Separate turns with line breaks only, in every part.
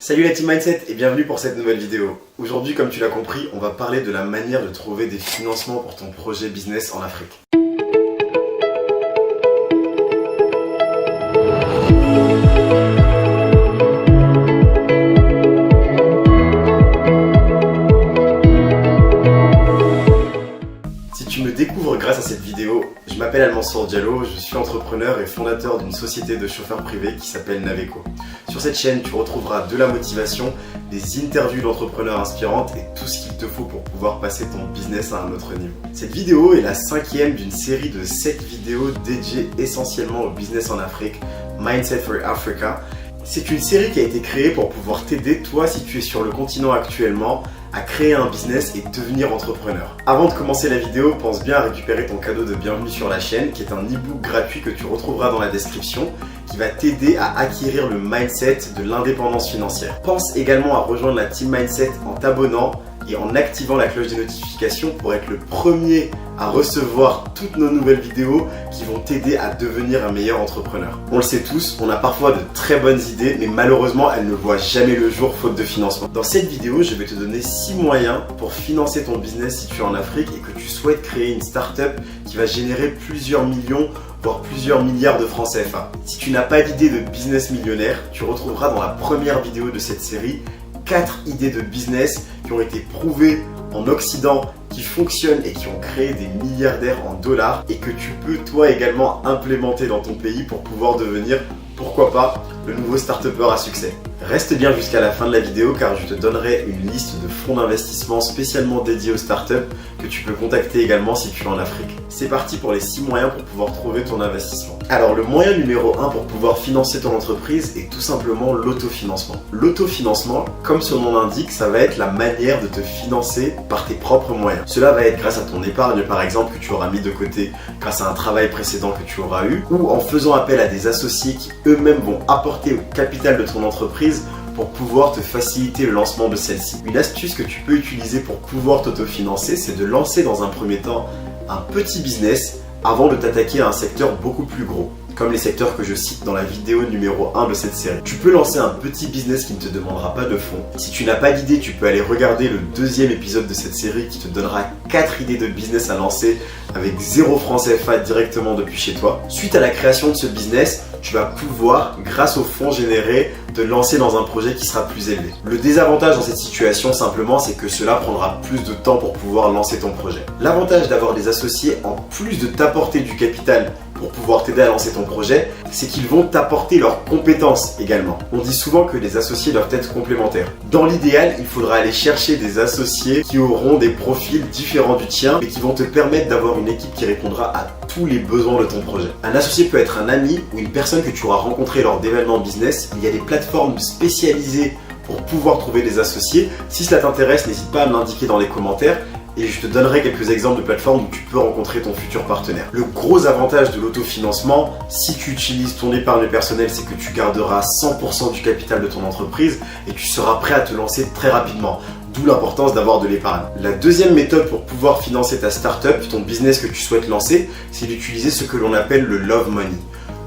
Salut la Team Mindset et bienvenue pour cette nouvelle vidéo. Aujourd'hui, comme tu l'as compris, on va parler de la manière de trouver des financements pour ton projet business en Afrique. Si tu me découvres grâce à cette vidéo, je m'appelle Al-Mansour Diallo, je suis entrepreneur et fondateur d'une société de chauffeurs privés qui s'appelle Naveco. Sur cette chaîne, tu retrouveras de la motivation, des interviews d'entrepreneurs inspirantes et tout ce qu'il te faut pour pouvoir passer ton business à un autre niveau. Cette vidéo est la 5e d'une série de 7 vidéos dédiées essentiellement au business en Afrique, Mindset for Africa. C'est une série qui a été créée pour pouvoir t'aider, toi, si tu es sur le continent actuellement, à créer un business et devenir entrepreneur. Avant de commencer la vidéo, pense bien à récupérer ton cadeau de bienvenue sur la chaîne, qui est un e-book gratuit que tu retrouveras dans la description, qui va t'aider à acquérir le mindset de l'indépendance financière. Pense également à rejoindre la Team Mindset en t'abonnant et en activant la cloche des notifications pour être le premier à recevoir toutes nos nouvelles vidéos qui vont t'aider à devenir un meilleur entrepreneur. On le sait tous, on a parfois de très bonnes idées, mais malheureusement elles ne voient jamais le jour faute de financement. Dans cette vidéo, je vais te donner 6 moyens pour financer ton business si tu es en Afrique et que tu souhaites créer une start-up qui va générer plusieurs millions voire plusieurs milliards de francs CFA. Si tu n'as pas d'idée de business millionnaire, tu retrouveras dans la première vidéo de cette série 4 idées de business qui ont été prouvées en Occident, qui fonctionnent et qui ont créé des milliardaires en dollars et que tu peux toi également implémenter dans ton pays pour pouvoir devenir, pourquoi pas, le nouveau start-upper à succès. Reste bien jusqu'à la fin de la vidéo car je te donnerai une liste de fonds d'investissement spécialement dédiés aux startups que tu peux contacter également si tu es en Afrique. C'est parti pour les 6 moyens pour pouvoir trouver ton investissement. Alors le moyen numéro 1 pour pouvoir financer ton entreprise est tout simplement l'autofinancement. L'autofinancement, comme son nom l'indique, ça va être la manière de te financer par tes propres moyens. Cela va être grâce à ton épargne par exemple que tu auras mis de côté grâce à un travail précédent que tu auras eu ou en faisant appel à des associés qui eux-mêmes vont apporter au capital de ton entreprise pour pouvoir te faciliter le lancement de celle-ci. Une astuce que tu peux utiliser pour pouvoir t'autofinancer, c'est de lancer dans un premier temps un petit business avant de t'attaquer à un secteur beaucoup plus gros, comme les secteurs que je cite dans la vidéo numéro 1 de cette série. Tu peux lancer un petit business qui ne te demandera pas de fonds. Si tu n'as pas d'idée, tu peux aller regarder le 2e épisode de cette série qui te donnera 4 idées de business à lancer avec 0 francs CFA directement depuis chez toi. Suite à la création de ce business, tu vas pouvoir, grâce aux fonds générés, te lancer dans un projet qui sera plus élevé. Le désavantage dans cette situation simplement, c'est que cela prendra plus de temps pour pouvoir lancer ton projet. L'avantage d'avoir des associés, en plus de t'apporter du capital pour pouvoir t'aider à lancer ton projet, c'est qu'ils vont t'apporter leurs compétences également. On dit souvent que les associés doivent être complémentaires. Dans l'idéal, il faudra aller chercher des associés qui auront des profils différents du tien et qui vont te permettre d'avoir une équipe qui répondra à tous les besoins de ton projet. Un associé peut être un ami ou une personne que tu auras rencontré lors d'événements business. Il y a des plateformes spécialisées pour pouvoir trouver des associés. Si cela t'intéresse, n'hésite pas à me l'indiquer dans les commentaires et je te donnerai quelques exemples de plateformes où tu peux rencontrer ton futur partenaire. Le gros avantage de l'autofinancement, si tu utilises ton épargne personnelle, c'est que tu garderas 100% du capital de ton entreprise et tu seras prêt à te lancer très rapidement. D'où l'importance d'avoir de l'épargne. La deuxième méthode pour pouvoir financer ta startup, ton business que tu souhaites lancer, c'est d'utiliser ce que l'on appelle le love money.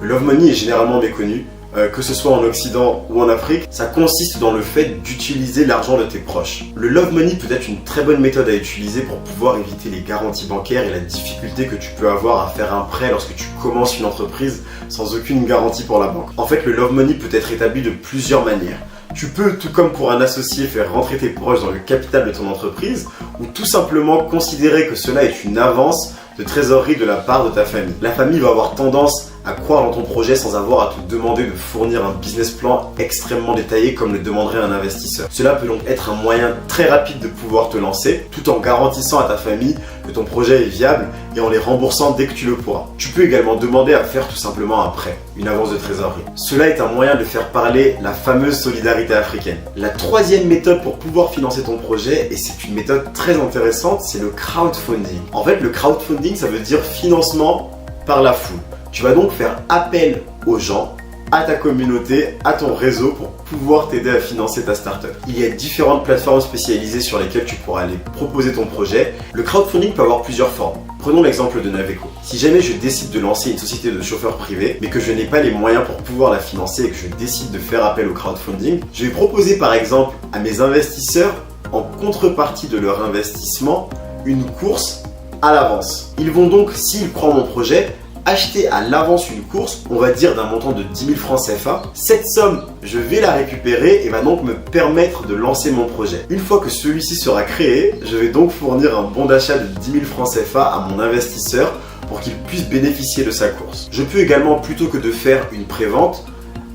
Le love money est généralement méconnu. Que ce soit en Occident ou en Afrique, ça consiste dans le fait d'utiliser l'argent de tes proches. Le love money peut être une très bonne méthode à utiliser pour pouvoir éviter les garanties bancaires et la difficulté que tu peux avoir à faire un prêt lorsque tu commences une entreprise sans aucune garantie pour la banque. En fait, le love money peut être établi de plusieurs manières. Tu peux, tout comme pour un associé, faire rentrer tes proches dans le capital de ton entreprise ou tout simplement considérer que cela est une avance de trésorerie de la part de ta famille. La famille va avoir tendance à croire dans ton projet sans avoir à te demander de fournir un business plan extrêmement détaillé comme le demanderait un investisseur. Cela peut donc être un moyen très rapide de pouvoir te lancer tout en garantissant à ta famille que ton projet est viable et en les remboursant dès que tu le pourras. Tu peux également demander à faire tout simplement un prêt, une avance de trésorerie. Cela est un moyen de faire parler la fameuse solidarité africaine. La 3e méthode pour pouvoir financer ton projet, et c'est une méthode très intéressante, c'est le crowdfunding. En fait, le crowdfunding, ça veut dire financement par la foule. Tu vas donc faire appel aux gens à ta communauté, à ton réseau pour pouvoir t'aider à financer ta startup. Il y a différentes plateformes spécialisées sur lesquelles tu pourras aller proposer ton projet. Le crowdfunding peut avoir plusieurs formes. Prenons l'exemple de Naveco. Si jamais je décide de lancer une société de chauffeurs privés, mais que je n'ai pas les moyens pour pouvoir la financer et que je décide de faire appel au crowdfunding, je vais proposer par exemple à mes investisseurs, en contrepartie de leur investissement, une course à l'avance. Ils vont donc, s'ils croient en mon projet, acheter à l'avance une course, on va dire d'un montant de 10 000 francs CFA. Cette somme, je vais la récupérer et va donc me permettre de lancer mon projet. Une fois que celui-ci sera créé, je vais donc fournir un bon d'achat de 10 000 francs CFA à mon investisseur pour qu'il puisse bénéficier de sa course. Je peux également, plutôt que de faire une prévente,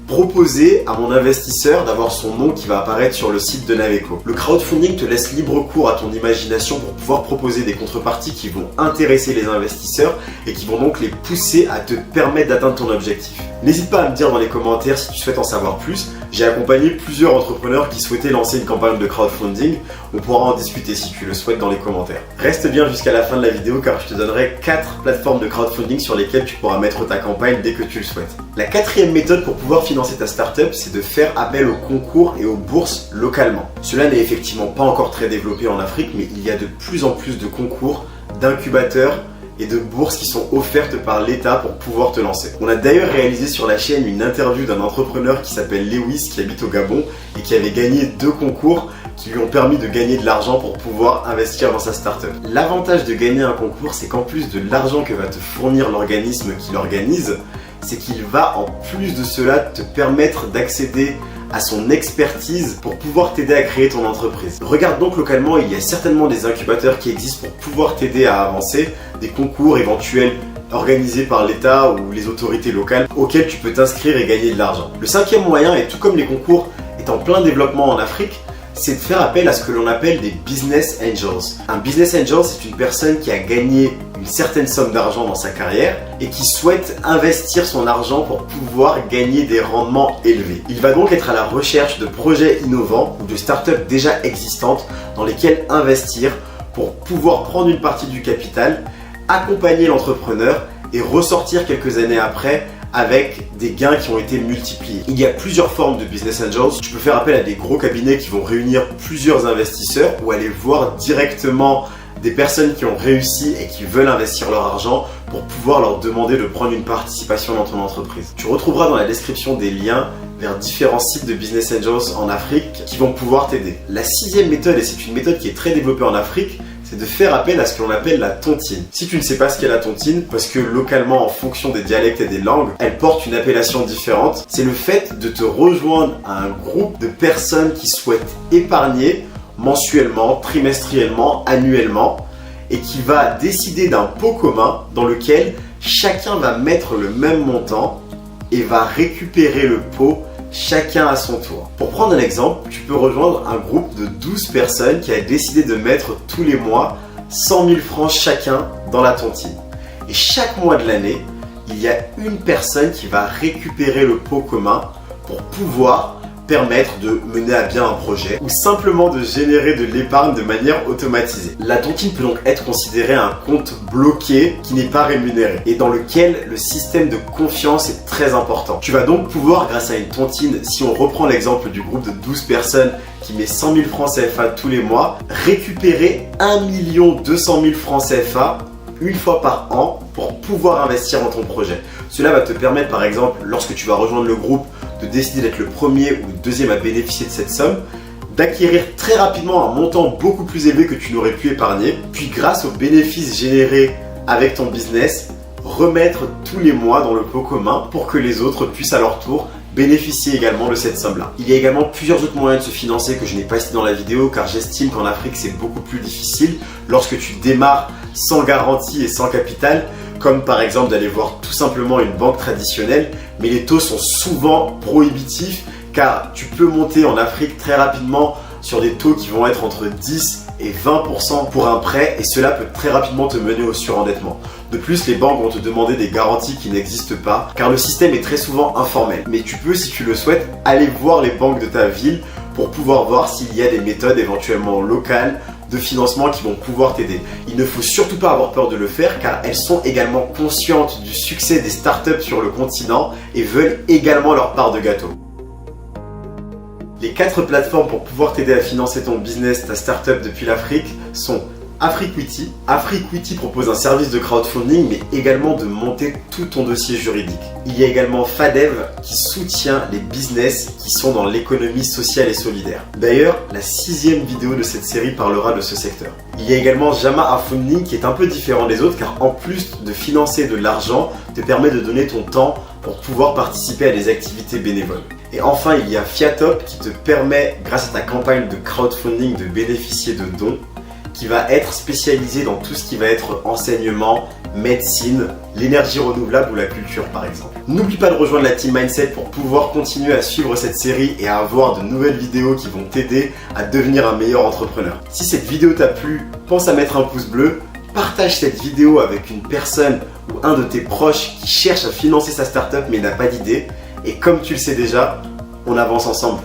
proposer à mon investisseur d'avoir son nom qui va apparaître sur le site de Naveco. Le crowdfunding te laisse libre cours à ton imagination pour pouvoir proposer des contreparties qui vont intéresser les investisseurs et qui vont donc les pousser à te permettre d'atteindre ton objectif. N'hésite pas à me dire dans les commentaires si tu souhaites en savoir plus. J'ai accompagné plusieurs entrepreneurs qui souhaitaient lancer une campagne de crowdfunding. On pourra en discuter si tu le souhaites dans les commentaires. Reste bien jusqu'à la fin de la vidéo car je te donnerai 4 plateformes de crowdfunding sur lesquelles tu pourras mettre ta campagne dès que tu le souhaites. La quatrième méthode pour pouvoir financer ta startup, c'est de faire appel aux concours et aux bourses localement. Cela n'est effectivement pas encore très développé en Afrique, mais il y a de plus en plus de concours, d'incubateurs et de bourses qui sont offertes par l'État pour pouvoir te lancer. On a d'ailleurs réalisé sur la chaîne une interview d'un entrepreneur qui s'appelle Lewis, qui habite au Gabon et qui avait gagné 2 concours qui lui ont permis de gagner de l'argent pour pouvoir investir dans sa startup. L'avantage de gagner un concours, c'est qu'en plus de l'argent que va te fournir l'organisme qui l'organise, c'est qu'il va en plus de cela te permettre d'accéder à son expertise pour pouvoir t'aider à créer ton entreprise. Regarde donc localement, il y a certainement des incubateurs qui existent pour pouvoir t'aider à avancer, des concours éventuels organisés par l'État ou les autorités locales auxquels tu peux t'inscrire et gagner de l'argent. Le 5e moyen, et tout comme les concours est en plein développement en Afrique, c'est de faire appel à ce que l'on appelle des business angels. Un business angel, c'est une personne qui a gagné une certaine somme d'argent dans sa carrière et qui souhaite investir son argent pour pouvoir gagner des rendements élevés. Il va donc être à la recherche de projets innovants ou de startups déjà existantes dans lesquelles investir pour pouvoir prendre une partie du capital, accompagner l'entrepreneur et ressortir quelques années après avec des gains qui ont été multipliés. Il y a plusieurs formes de business angels. Tu peux faire appel à des gros cabinets qui vont réunir plusieurs investisseurs ou aller voir directement des personnes qui ont réussi et qui veulent investir leur argent pour pouvoir leur demander de prendre une participation dans ton entreprise. Tu retrouveras dans la description des liens vers différents sites de business angels en Afrique qui vont pouvoir t'aider. La 6e méthode, et c'est une méthode qui est très développée en Afrique, c'est de faire appel à ce que l'on appelle la tontine. Si tu ne sais pas ce qu'est la tontine, parce que localement, en fonction des dialectes et des langues, elle porte une appellation différente, c'est le fait de te rejoindre à un groupe de personnes qui souhaitent épargner mensuellement, trimestriellement, annuellement, et qui va décider d'un pot commun dans lequel chacun va mettre le même montant et va récupérer le pot chacun à son tour. Pour prendre un exemple, tu peux rejoindre un groupe de 12 personnes qui a décidé de mettre tous les mois 100 000 francs chacun dans la tontine. Et chaque mois de l'année, il y a une personne qui va récupérer le pot commun pour pouvoir permettre de mener à bien un projet ou simplement de générer de l'épargne de manière automatisée. La tontine peut donc être considérée un compte bloqué qui n'est pas rémunéré et dans lequel le système de confiance est très important. Tu vas donc pouvoir, grâce à une tontine, si on reprend l'exemple du groupe de 12 personnes qui met 100 000 francs CFA tous les mois, récupérer 1 200 000 francs CFA une fois par an pour pouvoir investir dans ton projet. Cela va te permettre, par exemple, lorsque tu vas rejoindre le groupe, de décider d'être le premier ou le deuxième à bénéficier de cette somme, d'acquérir très rapidement un montant beaucoup plus élevé que tu n'aurais pu épargner, puis grâce aux bénéfices générés avec ton business, remettre tous les mois dans le pot commun pour que les autres puissent à leur tour bénéficier également de cette somme-là. Il y a également plusieurs autres moyens de se financer que je n'ai pas cités dans la vidéo car j'estime qu'en Afrique c'est beaucoup plus difficile lorsque tu démarres sans garantie et sans capital, comme par exemple d'aller voir tout simplement une banque traditionnelle, mais les taux sont souvent prohibitifs car tu peux monter en Afrique très rapidement sur des taux qui vont être entre 10 et 20% pour un prêt et cela peut très rapidement te mener au surendettement. De plus, les banques vont te demander des garanties qui n'existent pas car le système est très souvent informel. Mais tu peux, si tu le souhaites, aller voir les banques de ta ville pour pouvoir voir s'il y a des méthodes éventuellement locales de financement qui vont pouvoir t'aider. Il ne faut surtout pas avoir peur de le faire car elles sont également conscientes du succès des startups sur le continent et veulent également leur part de gâteau. Les 4 plateformes pour pouvoir t'aider à financer ton business, ta startup depuis l'Afrique sont Afriquity. Afriquity propose un service de crowdfunding mais également de monter tout ton dossier juridique. Il y a également Fadev qui soutient les business qui sont dans l'économie sociale et solidaire. D'ailleurs, la 6e vidéo de cette série parlera de ce secteur. Il y a également Jama'a Funding qui est un peu différent des autres car en plus de financer de l'argent, te permet de donner ton temps pour pouvoir participer à des activités bénévoles. Et enfin, il y a Fiatop qui te permet, grâce à ta campagne de crowdfunding, de bénéficier de dons, qui va être spécialisé dans tout ce qui va être enseignement, médecine, l'énergie renouvelable ou la culture par exemple. N'oublie pas de rejoindre la Team Mindset pour pouvoir continuer à suivre cette série et à avoir de nouvelles vidéos qui vont t'aider à devenir un meilleur entrepreneur. Si cette vidéo t'a plu, pense à mettre un pouce bleu, partage cette vidéo avec une personne ou un de tes proches qui cherche à financer sa startup mais n'a pas d'idée. Et comme tu le sais déjà, on avance ensemble.